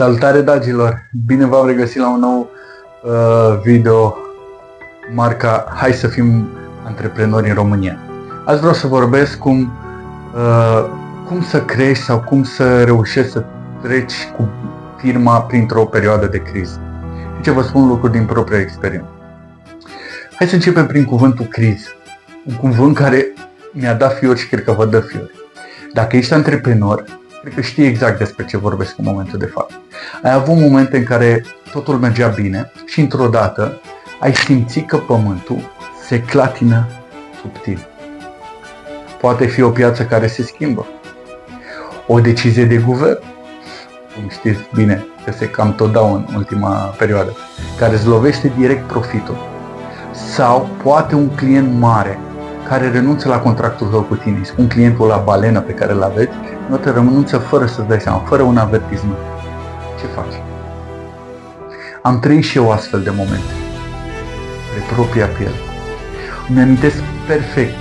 Salutare, dragilor! Bine v-am regăsit la un nou video, marca Hai să fim antreprenori în România. Azi vreau să vorbesc cum să crești sau cum să reușești să treci cu firma printr-o perioadă de criză. Și ce vă spun lucruri din propria experiență. Hai să începem prin cuvântul criză. Un cuvânt care mi-a dat fiori și cred că vă dă fiori. Dacă ești antreprenor, cred că știi exact despre ce vorbesc în momentul de față. Ai avut momente în care totul mergea bine și într-o dată ai simțit că pământul se clatină subtil. Poate fi o piață care se schimbă, o decizie de guvern, cum știți bine că se cam tot dau în ultima perioadă, care îți lovește direct profitul. Sau poate un client mare care renunță la contractul tău cu tine, spun clientul la balenă pe care îl aveți, nu te renunță fără să-ți dai seama, fără un avertisment. Ce faci? Am trăit și eu astfel de momente, pe propria piele. Îmi amintesc perfect,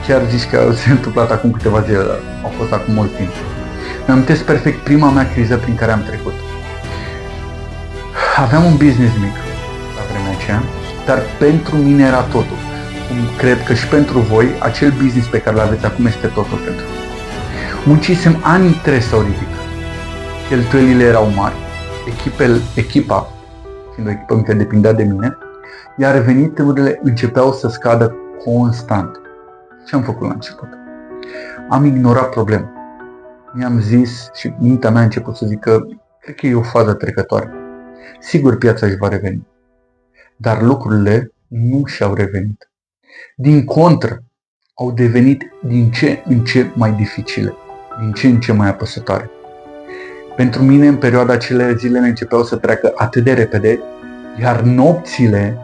chiar zici că s-a întâmplat acum câteva zile, dar au fost acum mult timp. Îmi amintesc perfect prima mea criză prin care am trecut. Aveam un business mic la vremea aceea, dar pentru mine era totul. Cum cred că și pentru voi, acel business pe care îl aveți acum este totul pentru voi. Muncisem ani întregi să o ridic. Cheltuielile erau mari, echipa, fiind o echipă mică, depindea de mine, iar veniturile începeau să scadă constant. Ce am făcut la început? Am ignorat problema. Mi-am zis și mintea mea a început să zic că cred că e o fază trecătoare. Sigur piața își va reveni. Dar lucrurile nu și-au revenit. Din contră, au devenit din ce în ce mai dificile, din ce în ce mai apăsătoare. Pentru mine, în perioada acelea, zilele începeau să treacă atât de repede, iar nopțile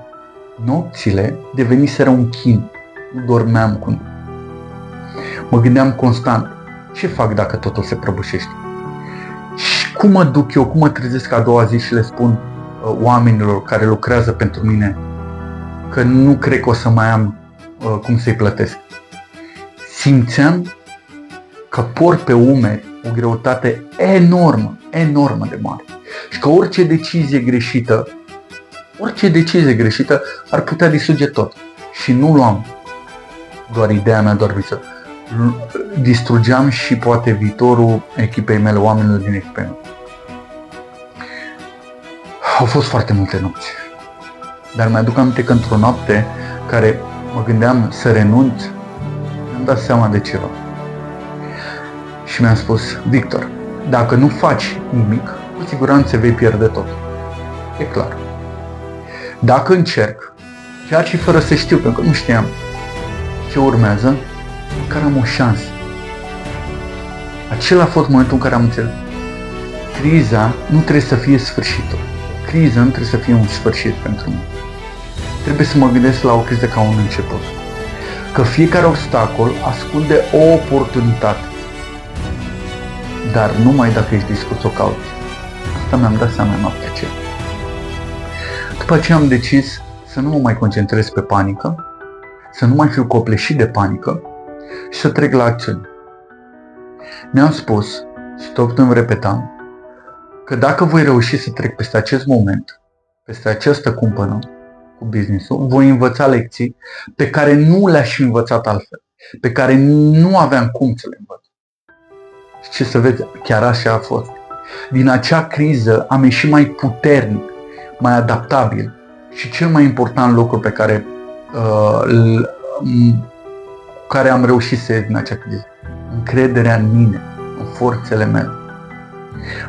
deveniseră un chin. Nu dormeam cu noi. Mă gândeam constant, ce fac dacă totul se prăbușește? Și cum mă duc eu, cum mă trezesc a doua zi și le spun oamenilor care lucrează pentru mine că nu cred că o să mai am cum să-i plătesc. Simțeam că port pe umeri o greutate enormă de mare și că orice decizie greșită ar putea distruge tot. Și nu luam doar ideea mea, doar visul. Distrugeam și poate viitorul echipei mele, oamenilor din echipei mele. Au fost foarte multe nopți. Dar mi-aduc aminte că într-o noapte care mă gândeam să renunț, mi-am dat seama de ceva. Și mi-am spus, Victor, dacă nu faci nimic, cu siguranță vei pierde tot. E clar. Dacă încerc, chiar și fără să știu, pentru că nu știam ce urmează, măcar am o șansă. Acela a fost momentul în care am înțeles. Criza nu trebuie să fie sfârșitul. Criza nu trebuie să fie un sfârșit pentru mine. Trebuie să mă gândesc la o criză ca un început. Că fiecare obstacol ascunde o oportunitate. Dar numai dacă ești dispus să o cauți. Asta mi-am dat seama în noaptea aceea. După aceea am decis să nu mă mai concentrez pe panică, să nu mai fiu copleșit de panică și să trec la acțiune. Mi-am spus, și tot îmi repetam, că dacă voi reuși să trec peste acest moment, peste această cumpănă cu business-ul, voi învăța lecții pe care nu le-aș fi învățat altfel, pe care nu aveam cum să le învăț. Și ce să vezi, chiar așa a fost. Din acea criză am ieșit mai puternic, mai adaptabil și cel mai important lucru pe care am reușit să ies din acea criză. Încrederea în mine, în forțele mele.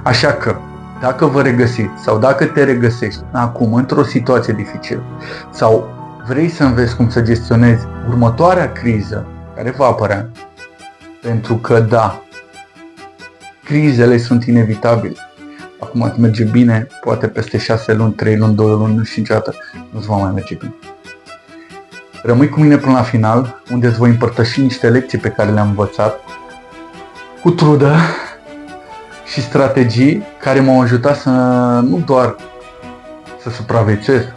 Așa că, dacă vă regăsiți sau dacă te regăsești acum într-o situație dificilă sau vrei să înveți cum să gestionezi următoarea criză care va apărea, pentru că da, crizele sunt inevitabile. Acum îți merge bine, poate peste 6 luni, 3 luni, 2 luni și niciodată nu-ți va mai merge bine. Rămâi cu mine până la final, unde îți voi împărtăși niște lecții pe care le-am învățat cu trudă și strategii care m-au ajutat să nu doar să supraviețuiesc,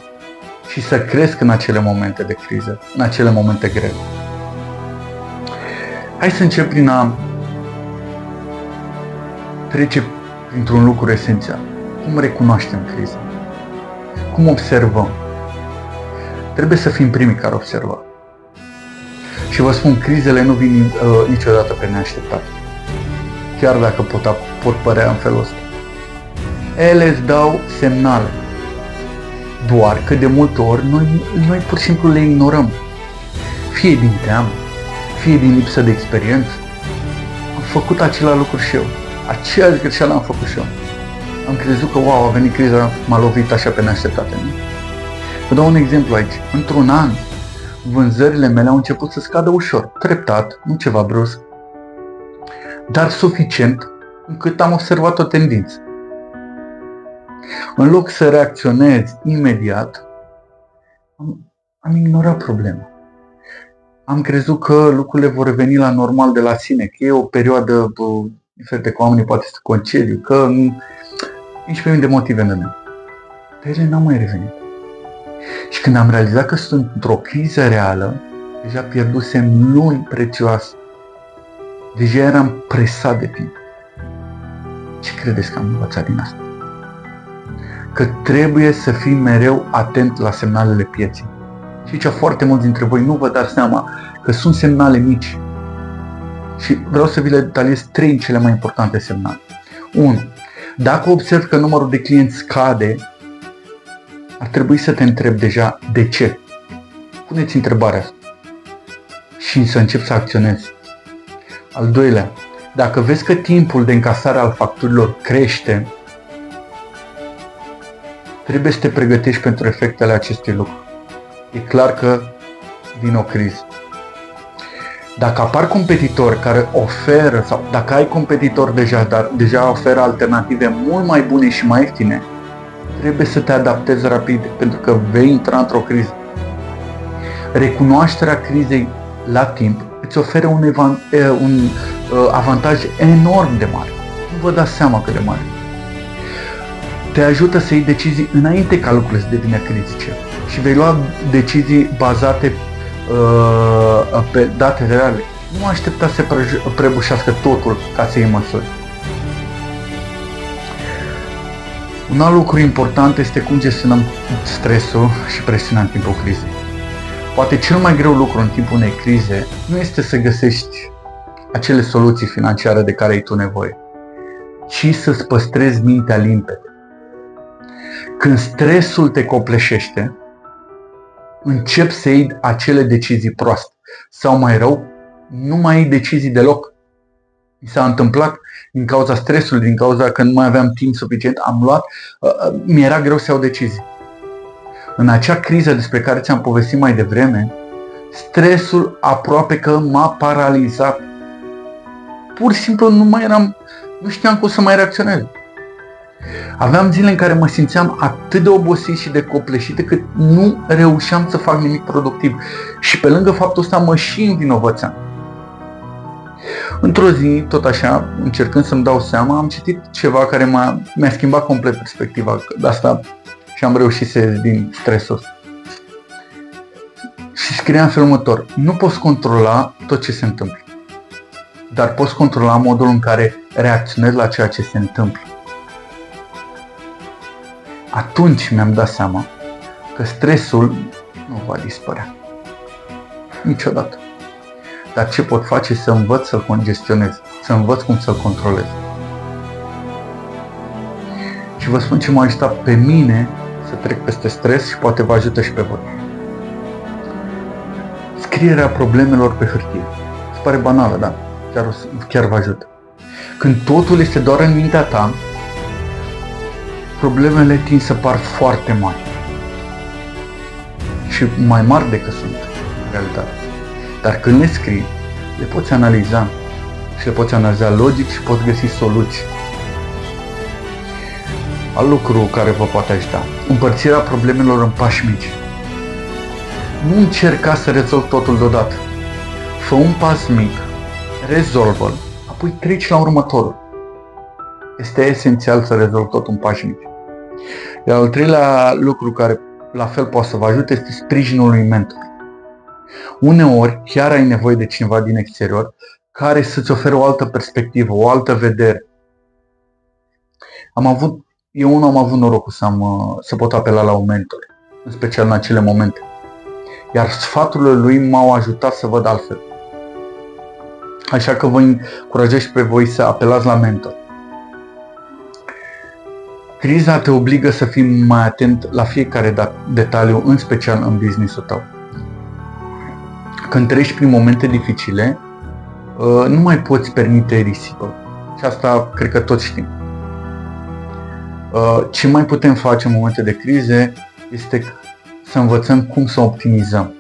ci să cresc în acele momente de criză, în acele momente grele. Hai să încep prin a trece printr-un lucru esențial. Cum recunoaștem criza? Cum observăm? Trebuie să fim primii care observă. Și vă spun, crizele nu vin niciodată pe neașteptate. Chiar dacă pot părea în felul ăsta. Ele îți dau semnale. Doar că de multe ori noi pur și simplu le ignorăm. Fie din teamă, fie din lipsă de experiență. Am făcut același lucru și eu. Aceeași greșeală am făcut și eu. Am crezut că, wow, a venit criza, m-a lovit așa pe neașteptate. Nu? Vă dau un exemplu aici. Într-un an, vânzările mele au început să scadă ușor, treptat, nu ceva brusc, dar suficient încât am observat o tendință. În loc să reacționez imediat, am ignorat problema. Am crezut că lucrurile vor reveni la normal de la sine, că e o perioadă diferită, că oamenii poate să concediu, că 11.000 de motive în mine. Dar ele n-au mai revenit. Și când am realizat că sunt într-o criză reală, deja pierdusem luni prețioase. Deja eram presat de timp. Ce credeți că am învățat din asta? Că trebuie să fii mereu atent la semnalele pieței. Și aici foarte mulți dintre voi nu vă dați seama că sunt semnale mici. Și vreau să vi le detaliez 3 cele mai importante semnale. 1. Dacă observi că numărul de clienți scade, ar trebui să te întrebi deja de ce. Puneți întrebarea asta și să începi să acționezi. Al doilea, dacă vezi că timpul de încasare al facturilor crește, trebuie să te pregătești pentru efectele acestui lucru. E clar că vine o criză. Dacă apar competitori care oferă, sau dacă ai competitori deja, dar deja oferă alternative mult mai bune și mai ieftine, trebuie să te adaptezi rapid, pentru că vei intra într-o criză. Recunoașterea crizei la timp îți oferă un avantaj enorm de mare. Nu vă dați seama cât de mare. Te ajută să iei decizii înainte ca lucrurile să devină critice și vei lua decizii bazate pe date reale. Nu aștepta să prăbușească totul ca să iei măsuri. Un alt lucru important este cum gestionăm stresul și presiunea în timpul crizei. Poate cel mai greu lucru în timpul unei crize nu este să găsești acele soluții financiare de care ai tu nevoie, ci să-ți păstrezi mintea limpede. Când stresul te copleșește, începi să iei acele decizii proaste sau mai rău, nu mai iei decizii deloc. Mi s-a întâmplat din cauza stresului, din cauza că nu mai aveam timp suficient, mi-era greu să iau decizii. În acea criză despre care ți-am povestit mai devreme, stresul aproape că m-a paralizat. Pur și simplu nu știam cum să mai reacționez. Aveam zile în care mă simțeam atât de obosit și de copleșit cât nu reușeam să fac nimic productiv. Și pe lângă faptul ăsta mă și învinovățeam. Într-o zi, tot așa, încercând să-mi dau seama, am citit ceva care mi-a schimbat complet perspectiva de asta și am reușit să ies din stresul. Și scria în felul următor: nu poți controla tot ce se întâmplă, dar poți controla modul în care reacționezi la ceea ce se întâmplă. Atunci mi-am dat seama că stresul nu va dispărea niciodată. Dar ce pot face? Să învăț să-l congestionez, să învăț cum să-l controlez. Și vă spun ce m-a ajutat pe mine să trec peste stres și poate vă ajută și pe voi. Scrierea problemelor pe hârtie. Se pare banală, dar chiar vă ajută. Când totul este doar în mintea ta, problemele tind să par foarte mari. Și mai mari decât sunt în realitate. Dar când le scrii, le poți analiza și le poți analiza logic și poți găsi soluții. Alt lucru care vă poate ajuta: împărțirea problemelor în pași mici. Nu încerca să rezolvi totul deodată. Fă un pas mic, rezolvă-l, apoi treci la următorul. Este esențial să rezolvi totul în pași mici. Iar al treilea lucru care la fel poate să vă ajute este sprijinul unui mentor. Uneori chiar ai nevoie de cineva din exterior care să-ți ofere o altă perspectivă, o altă vedere. Eu am avut norocul să pot apela la un mentor, în special în acele momente. Iar sfaturile lui m-au ajutat să văd altfel. Așa că vă încurajez și pe voi să apelați la mentor. Criza te obligă să fii mai atent la fiecare detaliu, în special în business-ul tău. Când treci prin momente dificile, nu mai poți permite risipă. Și asta cred că toți știm. Ce mai putem face în momente de crize este să învățăm cum să optimizăm.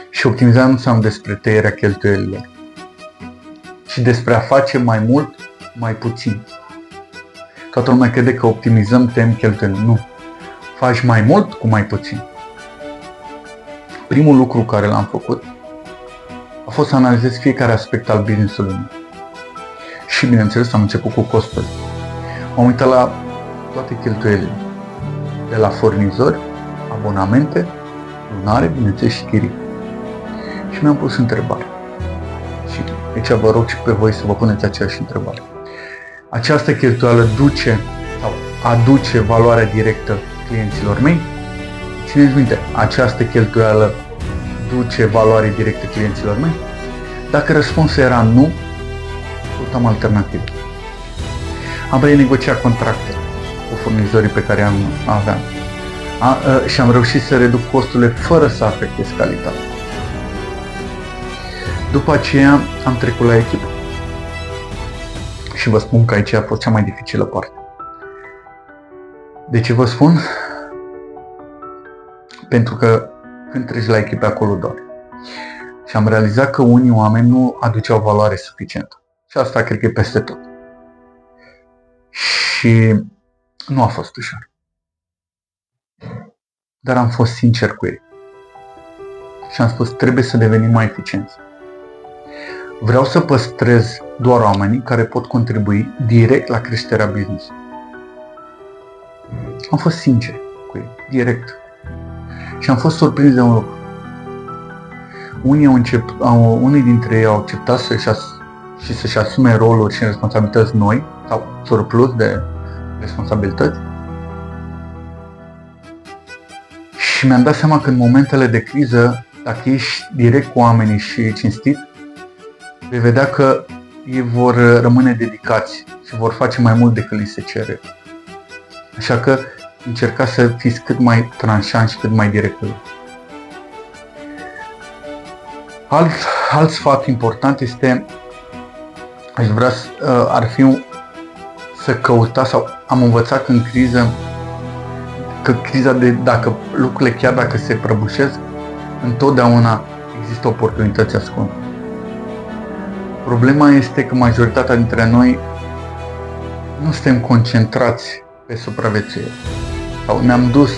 Și optimizarea nu înseamnă despre tăierea cheltuielilor, ci despre a face mai mult, mai puțin. Toată lumea crede că optimizăm, tăiem cheltuielile. Nu. Faci mai mult cu mai puțin. Primul lucru care l-am făcut a fost să analizez fiecare aspect al business-ului meu. Și bineînțeles am început cu costurile. M-am uitat la toate cheltuielile, de la furnizori, abonamente, lunare, bineînțeles și chirii. Și mi-am pus întrebare. Și aici vă rog și pe voi să vă puneți aceeași întrebare. Această cheltuială duce sau aduce valoarea directă clienților mei? Țineți minte, această cheltuială duce valoare directă clienților mei? Dacă răspunsul era nu, căutăm alternative. Am renegociat contracte cu furnizorii pe care aveam și am reușit să reduc costurile fără să afectez calitatea. După aceea am trecut la echipă. Și vă spun că aici a fost cea mai dificilă parte. De ce vă spun? Pentru că când treci la echipe acolo doare. Și am realizat că unii oameni nu aduceau valoare suficientă. Și asta cred că e peste tot. Și nu a fost ușor. Dar am fost sincer cu ei. Și am spus, trebuie să devenim mai eficienți. Vreau să păstrez doar oamenii care pot contribui direct la creșterea business-ului. Am fost sincer cu ei, direct. Și am fost surprins de un lucru. Unii dintre ei au acceptat să-și asume roluri și responsabilități noi, sau surplus de responsabilități. Și mi-am dat seama că în momentele de criză, dacă ești direct cu oamenii și cinstit, vei vedea că ei vor rămâne dedicați și vor face mai mult decât li se cere. Așa că încercați să fiți cât mai tranșant și cât mai direct cu ei. Alt sfat important este, ar fi să căutați, sau am învățat că în criză, dacă lucrurile chiar dacă se prăbușesc, întotdeauna există oportunități ascunse. Problema este că majoritatea dintre noi nu suntem concentrați pe supraviețuire. Sau ne-am dus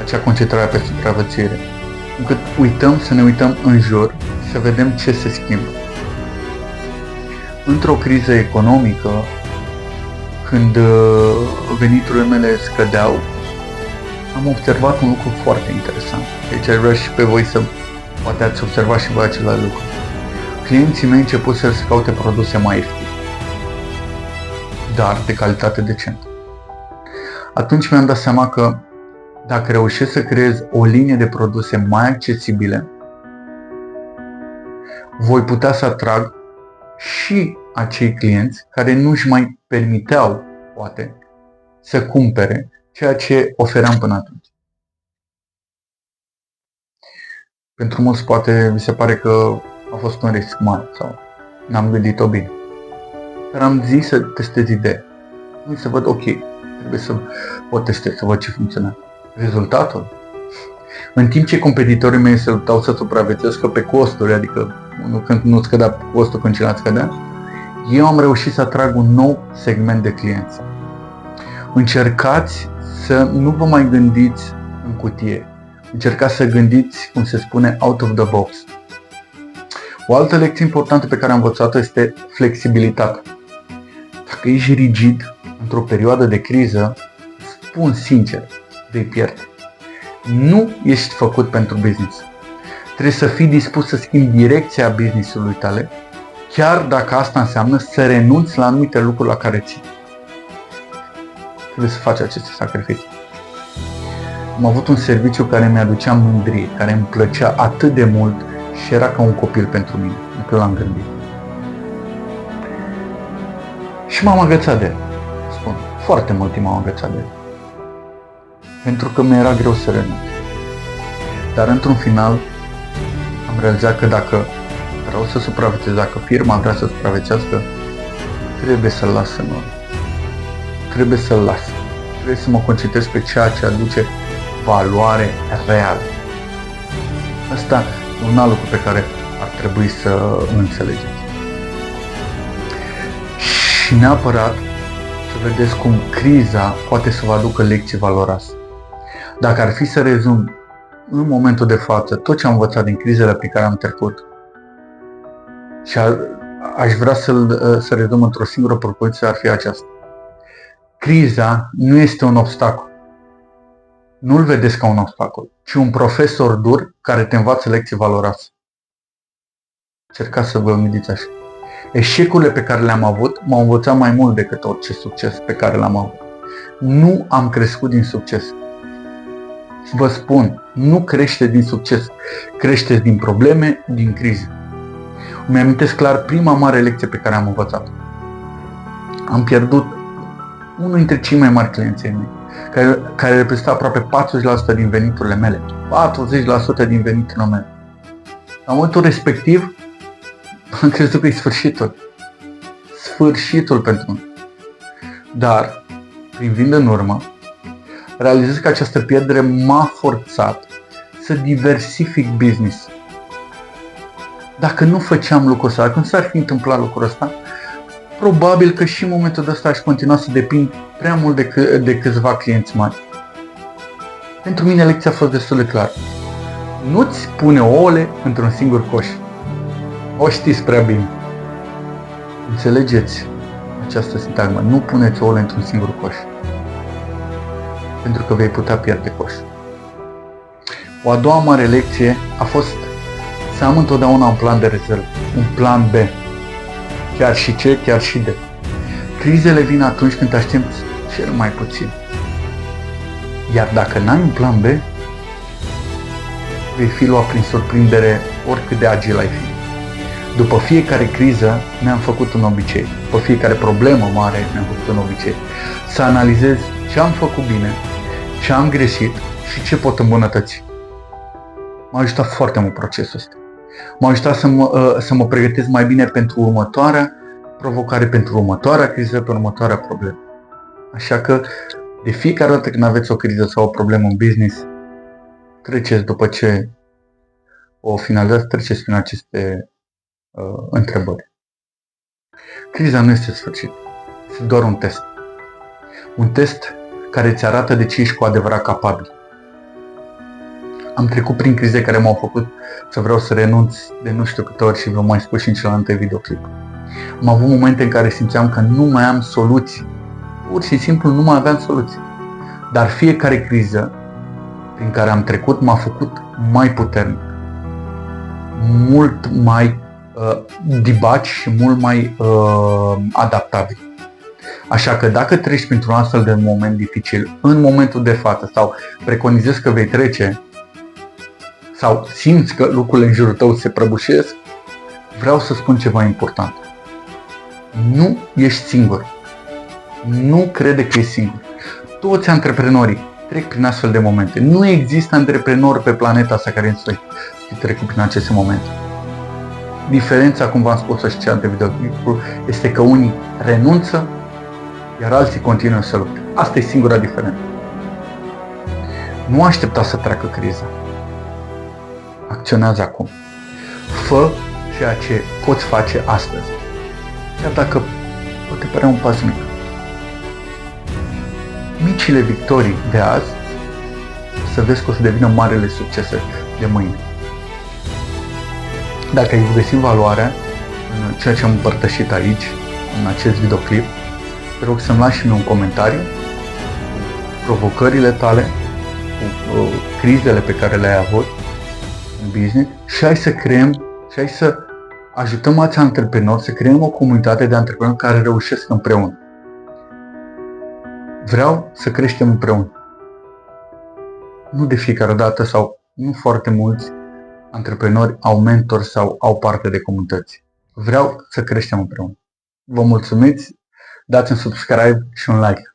acea concentrare pe supraviețuire, încât uităm să ne uităm în jur și să vedem ce se schimbă. Într-o criză economică, când veniturile mele scădeau, am observat un lucru foarte interesant. Aici aș vrea și pe voi să poate ați observat și voi același lucru. Clienții mei început să caute produse mai ieftine, dar de calitate decentă. Atunci mi-am dat seama că dacă reușesc să creez o linie de produse mai accesibile, voi putea să atrag și acei clienți care nu își mai permiteau, poate, să cumpere ceea ce ofeream până atunci. Pentru mulți poate vi se pare că a fost un risc mare sau n-am gândit-o bine. Dar am zis să testez ideea. Să văd, ok, trebuie să o testez, să văd ce funcționează. Rezultatul? În timp ce competitorii mei se luptau să supraviețuiască pe costuri, adică când nu scădea costul când celălalt scădea, eu am reușit să atrag un nou segment de clienți. Încercați să nu vă mai gândiți în cutie. Încercați să gândiți, cum se spune, out of the box. O altă lecție importantă pe care am învățat-o este flexibilitatea. Dacă ești rigid într-o perioadă de criză, spun sincer, vei pierde. Nu ești făcut pentru business. Trebuie să fii dispus să schimbi direcția business-ului tale chiar dacă asta înseamnă să renunți la anumite lucruri la care ții. Trebuie să faci aceste sacrificii. Am avut un serviciu care mi-aducea mândrie, care îmi plăcea atât de mult și era ca un copil pentru mine, încât l-am gândit. Și m-am agățat de el, spun. Foarte mult timp m-am agățat de el. Pentru că mi-era greu să renunț. Dar într-un final am realizat că dacă vreau să supraviețuiesc, dacă firma vrea să supraviețuiască, trebuie să-l las în urmă. Trebuie să-l las. Trebuie să mă concentrez pe ceea ce aduce valoare reală. Asta e un alt lucru pe care ar trebui să îl înțelegeți. Și neapărat să vedeți cum criza poate să vă aducă lecții valoroase. Dacă ar fi să rezum în momentul de față tot ce am învățat din crizele pe care am trecut și aș vrea să rezum într-o singură propoziție, ar fi aceasta. Criza nu este un obstacol. Nu-l vedeți ca un obstacol, ci un profesor dur care te învață lecții valoroase. Încercați să vă gândiți așa. Eșecurile pe care le-am avut m-au învățat mai mult decât orice succes pe care l-am avut. Nu am crescut din succes. Vă spun, nu crește din succes, creșteți din probleme, din crize. Îmi amintesc clar prima mare lecție pe care am învățat-o. Am pierdut unul dintre cei mai mari clienți ai mei, care reprezenta aproape 40% din veniturile mele. 40% din veniturile mele. La momentul respectiv, am crezut că e sfârșitul. Sfârșitul pentru mine. Dar, privind în urmă, realizez că această pierdere m-a forțat să diversific business. Dacă nu făceam lucrul ăsta, dacă nu s-ar fi întâmplat lucrul ăsta, probabil că și în momentul de ăsta aș continua să depind prea mult de câțiva clienți mari. Pentru mine lecția a fost destul de clară. Nu-ți pune ouăle într-un singur coș. O știți prea bine. Înțelegeți această sintagmă. Nu puneți ouăle într-un singur coș. Pentru că vei putea pierde coșul. O a doua mare lecție a fost să am întotdeauna un plan de rezervă, un plan B. Chiar și C, chiar și D. Crizele vin atunci când te aștepți cel mai puțin. Iar dacă n-ai un plan B, vei fi luat prin surprindere oricât de agil ai fi. După fiecare criză mi-am făcut un obicei. După fiecare problemă mare mi-am făcut un obicei. Să analizez ce am făcut bine, ce am greșit și ce pot îmbunătăți. M-a ajutat foarte mult procesul ăsta. M-a ajutat să mă pregătesc mai bine pentru următoarea provocare, pentru următoarea criză, pentru următoarea problemă. Așa că, de fiecare dată când aveți o criză sau o problemă în business, treceți după ce o finalizați, treceți prin aceste întrebări. Criza nu este sfârșit, este doar un test. Un test care îți arată de ce ești cu adevărat capabil. Am trecut prin crize care m-au făcut să vreau să renunț de nu știu câte ori și vă mai spus și în celelalte videoclipuri. Am avut momente în care simțeam că nu mai am soluții. Pur și simplu nu mai aveam soluții. Dar fiecare criză prin care am trecut m-a făcut mai puternic. Mult mai dibaci și mult mai adaptabil. Așa că dacă treci printr-un astfel de moment dificil, în momentul de față, sau preconizezi că vei trece, sau simți că lucrurile în jurul tău se prăbușesc, vreau să spun ceva important. Nu ești singur. Nu crede că ești singur. Toți antreprenorii trec prin astfel de momente. Nu există antreprenori pe planeta asta care să fi trecut prin aceste momente. Diferența, cum v-am spus-o și celelalte videoclipuri, este că unii renunță, iar alții continuă să lupte. Asta e singura diferență. Nu aștepta să treacă criza. Acționează acum. Fă ceea ce poți face astăzi. Chiar dacă poate părea un pas mic. Micile victorii de azi, să vezi că o să devină marele succese de mâine. Dacă ai găsit valoarea în ceea ce am împărtășit aici, în acest videoclip, te rog să-mi lași și mie un comentariu cu provocările tale, cu crizele pe care le-ai avut în business și hai să creăm și hai să ajutăm alți antreprenori să creăm o comunitate de antreprenori care reușesc împreună. Vreau să creștem împreună. Nu de fiecare dată sau nu foarte mulți antreprenori au mentori sau au parte de comunități. Vreau să creștem împreună. Vă mulțumiți, dați un subscribe și un like.